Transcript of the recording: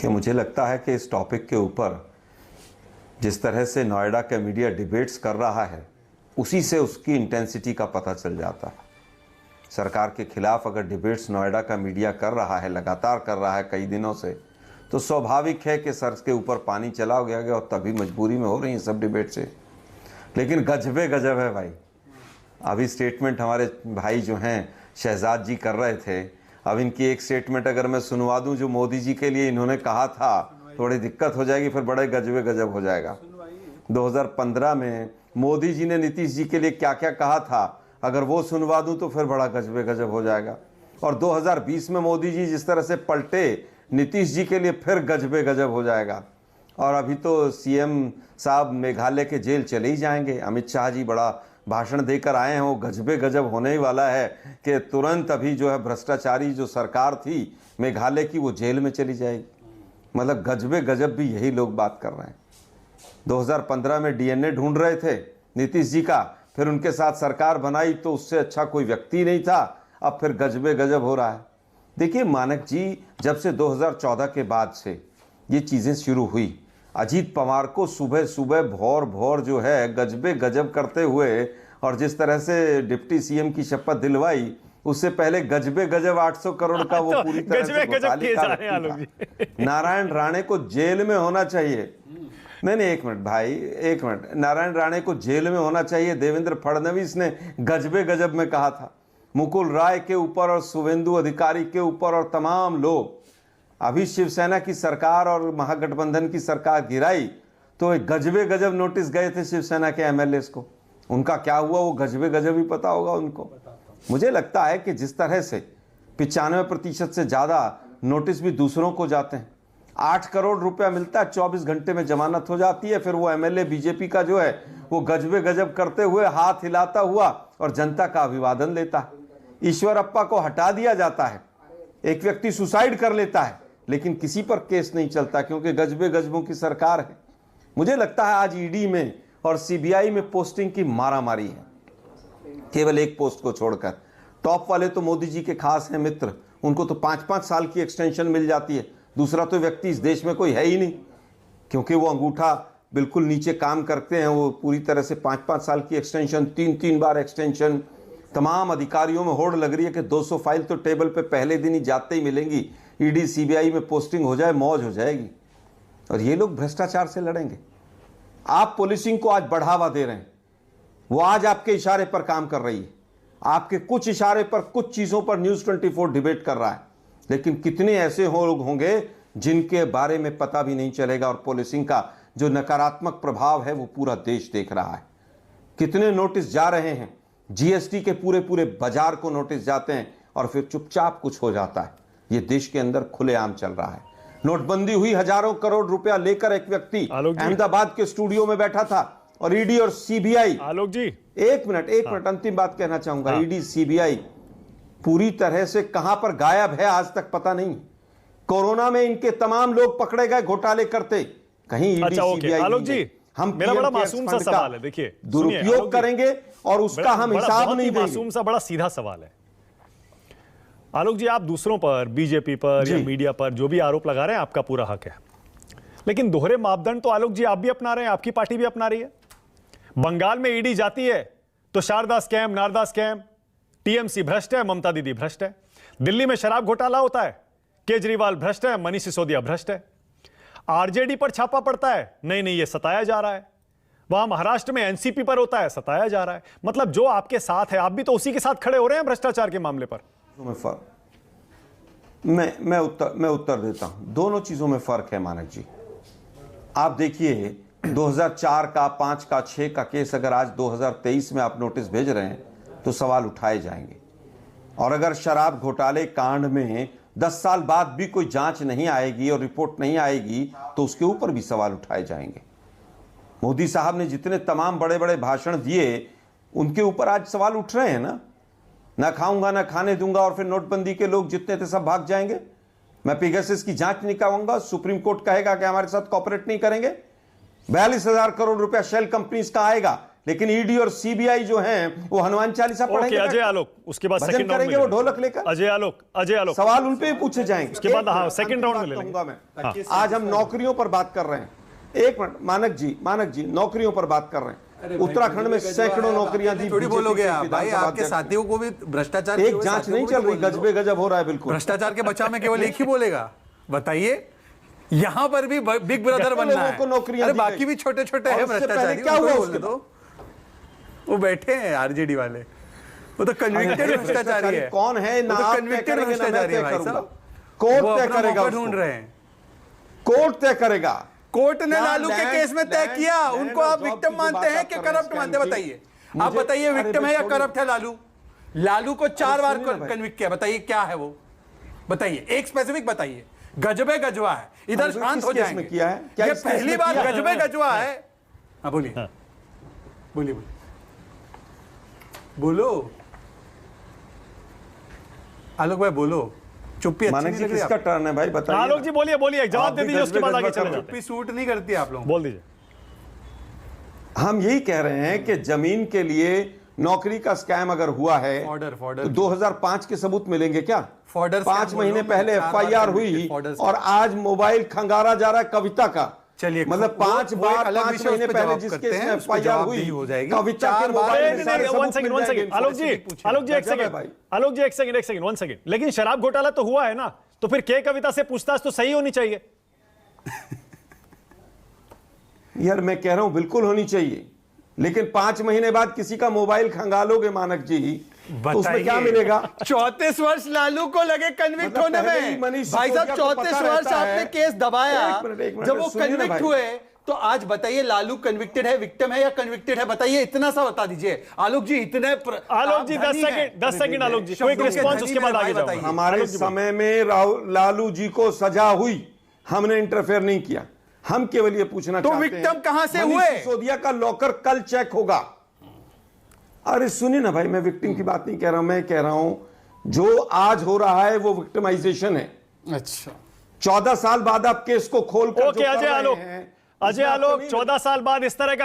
देखिए, मुझे लगता है कि इस टॉपिक के ऊपर जिस तरह से नोएडा का मीडिया डिबेट्स कर रहा है, उसी से उसकी इंटेंसिटी का पता चल जाता है। सरकार के खिलाफ अगर डिबेट्स नोएडा का मीडिया कर रहा है, लगातार कर रहा है कई दिनों से, तो स्वाभाविक है कि सर के ऊपर पानी चला गया और तभी मजबूरी में हो रही हैं सब डिबेट से। लेकिन गजबे गजब है भाई। अभी स्टेटमेंट हमारे भाई जो हैं शहजाद जी कर रहे थे, अब इनकी एक स्टेटमेंट अगर मैं सुनवा दूं जो मोदी जी के लिए इन्होंने कहा था, थोड़ी दिक्कत हो जाएगी, फिर बड़े गजबे गजब हो जाएगा। 2015 में मोदी जी ने नीतीश जी के लिए क्या क्या कहा था, अगर वो सुनवा दूं तो फिर बड़ा गजबे गजब हो जाएगा। और 2020 में मोदी जी जिस तरह से पलटे नीतीश जी के लिए, फिर गजबे गजब हो जाएगा। और अभी तो सीएम साहब मेघालय के जेल चले ही जाएंगे। अमित शाह जी बड़ा भाषण देकर आए हैं, वो गजबे गजब होने ही वाला है कि तुरंत अभी जो है भ्रष्टाचारी जो सरकार थी मेघालय की, वो जेल में चली जाएगी। मतलब गजबे गजब भी यही लोग बात कर रहे हैं। 2015 में डीएनए ढूंढ रहे थे नीतीश जी का, फिर उनके साथ सरकार बनाई तो उससे अच्छा कोई व्यक्ति नहीं था, अब फिर गजबे गजब हो रहा है। देखिए मानक जी, जब से 2014 के बाद से ये चीज़ें शुरू हुई, अजीत पवार को सुबह सुबह भौर भौर जो है गजबे गजब करते हुए, और जिस तरह से डिप्टी सीएम की शपथ दिलवाई, उससे पहले गजबे गजब 800 करोड़ का वो पूरी तरह से घोटाले का व्यक्ति था। नारायण राणे को जेल में होना चाहिए। नहीं, एक मिनट भाई, एक मिनट। नारायण राणे को जेल में होना चाहिए, देवेंद्र फडणवीस ने गजबे गजब में कहा था। मुकुल राय के ऊपर और शुवेंदु अधिकारी के ऊपर और तमाम लोग, अभी शिवसेना की सरकार और महागठबंधन की सरकार गिराई तो एक गजबे गजब नोटिस गए थे शिवसेना के एमएलए को। उनका क्या हुआ वो गजबे गजब ही पता होगा उनको। मुझे लगता है कि जिस तरह से 95% से ज़्यादा नोटिस भी दूसरों को जाते हैं, 8 करोड़ रुपया मिलता है, 24 घंटे में जमानत हो जाती है, फिर वो एमएलए बीजेपी का जो है वो गजबे गजब करते हुए हाथ हिलाता हुआ और जनता का अभिवादन लेता है। ईश्वरप्पा को हटा दिया जाता है, एक व्यक्ति सुसाइड कर लेता है, लेकिन किसी पर केस नहीं चलता क्योंकि गजबे गजबों की सरकार है। मुझे लगता है आज ईडी में और सीबीआई में पोस्टिंग की मारामारी है, केवल एक पोस्ट को छोड़कर। टॉप वाले तो मोदी जी के खास हैं मित्र, उनको तो 5-5 साल की एक्सटेंशन मिल जाती है। दूसरा तो व्यक्ति इस देश में कोई है ही नहीं, क्योंकि वो अंगूठा बिल्कुल नीचे काम करते हैं, वो पूरी तरह से 5-5 साल की एक्सटेंशन, 3-3 बार एक्सटेंशन। तमाम अधिकारियों में होड़ लग रही है कि 200 फाइल तो टेबल पे पहले दिन ही जाते ही मिलेंगी। ईडी सीबीआई में पोस्टिंग हो जाए, मौज हो जाएगी। और ये लोग भ्रष्टाचार से लड़ेंगे। आप पुलिसिंग को आज बढ़ावा दे रहे हैं, वो आज आपके इशारे पर काम कर रही है। आपके कुछ इशारे पर, कुछ चीजों पर न्यूज 24 डिबेट कर रहा है, लेकिन कितने ऐसे लोग होंगे जिनके बारे में पता भी नहीं चलेगा। और पुलिसिंग का जो नकारात्मक प्रभाव है वो पूरा देश देख रहा है। कितने नोटिस जा रहे हैं, जीएसटी के पूरे पूरे बाजार को नोटिस जाते हैं और फिर चुपचाप कुछ हो जाता है। ये देश के अंदर खुलेआम चल रहा है। नोटबंदी हुई, हजारों करोड़ रुपया लेकर एक व्यक्ति अहमदाबाद के स्टूडियो में बैठा था, और ईडी और सीबीआई, आलोक जी एक मिनट अंतिम बात कहना चाहूंगा। ईडी सीबीआई पूरी तरह से कहां पर गायब है आज तक पता नहीं। कोरोना में इनके तमाम लोग पकड़े गए घोटाले करते, कहीं ईडी सीबीआई। आलोक जी, हम मेरा बड़ा मासूम सा सवाल है, देखिए दुरुपयोग करेंगे और उसका हम हिसाब नहीं देंगे। मासूम सा बड़ा सीधा सवाल है आलोक जी, आप दूसरों पर, बीजेपी पर या मीडिया पर जो भी आरोप लगा रहे हैं, आपका पूरा हक है, लेकिन दोहरे मापदंड तो आलोक जी आप भी अपना रहे हैं, आपकी पार्टी भी अपना रही है। बंगाल में ईडी जाती है तो Sharda scam, Narada scam, TMC भ्रष्ट है, ममता दीदी भ्रष्ट है। दिल्ली में शराब घोटाला होता है, केजरीवाल भ्रष्ट है, मनीष सिसोदिया भ्रष्ट है। आरजेडी पर छापा पड़ता है, नहीं ये सताया जा रहा है। वहां महाराष्ट्र में एनसीपी पर होता है, सताया जा रहा है। मतलब जो आपके साथ है, आप भी तो उसी के साथ खड़े हो रहे हैं भ्रष्टाचार के मामले पर। मैं उत्तर देता हूं। दोनों चीजों में फर्क है मानक जी। आप देखिए 2004 का, 5 का, 6 का केस अगर आज 2023 में आप नोटिस भेज रहे हैं तो सवाल उठाए जाएंगे। और अगर शराब घोटाले कांड में 10 साल बाद भी कोई जांच नहीं आएगी और रिपोर्ट नहीं आएगी तो उसके ऊपर भी सवाल उठाए जाएंगे। मोदी साहब ने जितने तमाम बड़े बड़े भाषण दिए, उनके ऊपर आज सवाल उठ रहे हैं ना खाऊंगा ना खाने दूंगा, और फिर नोटबंदी के लोग जितने थे सब भाग जाएंगे। मैं पेगासस की जांच नहीं कराऊंगा, सुप्रीम कोर्ट कहेगा कि हमारे साथ कॉपरेट नहीं करेंगे। 42,000 करोड़ रुपया शेल कंपनीज का आएगा, लेकिन ईडी और सीबीआई जो हैं वो हनुमान चालीसा पढ़ेंगे। अजय आलोक, उसके बाद भजन सेकंड राउंड करेंगे वो ढोलक लेकर। अजय आलोक सवाल उन पे भी पूछे जाएंगे। उसके बाद हाँ सेकंड राउंड में ले लेंगे। मैं आज हम नौकरियों पर बात कर रहे हैं। एक मिनट, मानक जी नौकरियों पर बात कर रहे हैं। उत्तराखंड में सैकड़ों नौकरियां दी। थोड़ी बोलोगे आप भाई, आपके साथियों को भी भ्रष्टाचार एक जांच नहीं चल रही, गजबे गजब हो रहा है। बिल्कुल भ्रष्टाचार के बचाव में केवल एक ही बोलेगा, बताइए। यहां पर भी बिग ब्रदर बनना है। अरे बाकी भी छोटे छोटे हैं भ्रष्टाचारी, क्या हुआ उसके तो वो बैठे हैं आरजेडी वाले, वो तो कन्विक्टेड भ्रष्टाचारी है। कौन है वो तो कन्विक्टेड भ्रष्टाचारी है भाई साहब। कोर्ट तय करेगा, ढूंढ रहे हैं, कोर्ट तय करेगा। कोर्ट ने लालू के केस में तय किया। उनको आप विक्टिम मानते हैं कि करप्ट मानते हैं? बताइए आप, बताइए विक्टिम है या करप्ट है लालू? लालू को 4 बार कन्विक्ट किया, बताइए क्या है वो? बताइए एक स्पेसिफिक बताइए। गजबे गजवा है, इधर शांत हो जाएंगे। ये पहली बार गजबे गजवा है। हाँ बोलिए, बोलिए बोलो आलोक भाई, बोलो। चुप्पी अच्छी नहीं लग रही? किसका टर्न है भाई, बताइए। आलोक जी बोलिए, जवाब दे दीजिए, उसके बाद आगे चले जाते चुप्पी सूट नहीं करती आप लोग, बोल दीजिए। हम यही कह रहे हैं कि जमीन के लिए नौकरी का स्कैम अगर हुआ है तो 2005 के सबूत मिलेंगे क्या? 5 महीने पहले एफआईआर हुई और आज मोबाइल खंगारा जा रहा है कविता का। चलिए मतलब 5 महीने पहले जिसके एफआईआर हुई कविता के मोबाइल में आलोक जी एक सेकंड, 1 सेकंड। लेकिन शराब घोटाला तो हुआ है ना, तो फिर के कविता से पूछताछ तो सही होनी चाहिए। यार मैं कह रहा हूं बिल्कुल होनी चाहिए, लेकिन 5 महीने बाद किसी का मोबाइल खंगालोगे मानक जी, तो उसमें क्या मिलेगा? 34 वर्ष लालू को लगे कन्विक्ट होने में। भाई साहब 34 वर्ष आपने केस दबाया, जब वो कन्विक्ट हुए तो आज बताइए लालू कन्विक्टेड है, विक्टिम है या कन्विक्टेड है? बताइए, इतना सा बता दीजिए आलोक जी। इतने आलोक जी 10 सेकंड आलोक जी, क्विक रिस्पांस, उसके बाद आगे जाओ। हमारे समय में लालू जी को सजा हुई, हमने इंटरफेयर नहीं किया। हम केवल ये पूछना चाहते हैं, विक्टिम कहां से हुए? सिसोदिया का लॉकर कल चेक होगा। अरे सुनिए ना भाई, मैं विक्टिम की बात नहीं कह रहा हूं, मैं कह रहा हूं जो आज हो रहा है वो विक्टिमाइजेशन है। अच्छा, 14 साल बाद आप केस को खोल कर अजय आलोक 14 साल बाद इस तरह का